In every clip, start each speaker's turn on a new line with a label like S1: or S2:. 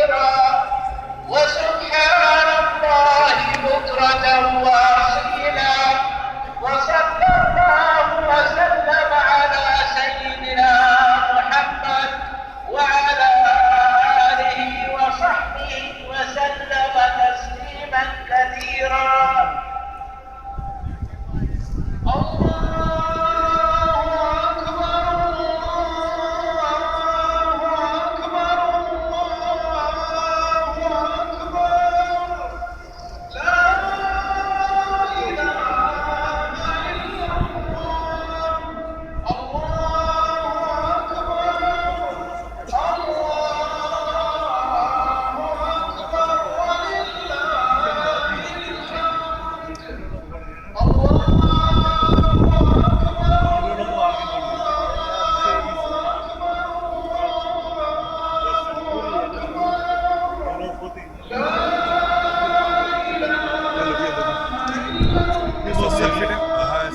S1: كبيرا وسبحان الله بكرة وأصيلا وصلى الله وسلم على سيدنا محمد وعلى آله وصحبه وسلم تسليما كثيرا.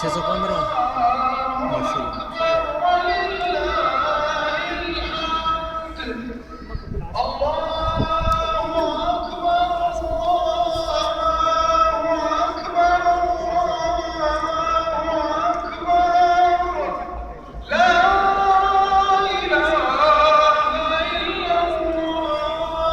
S2: 615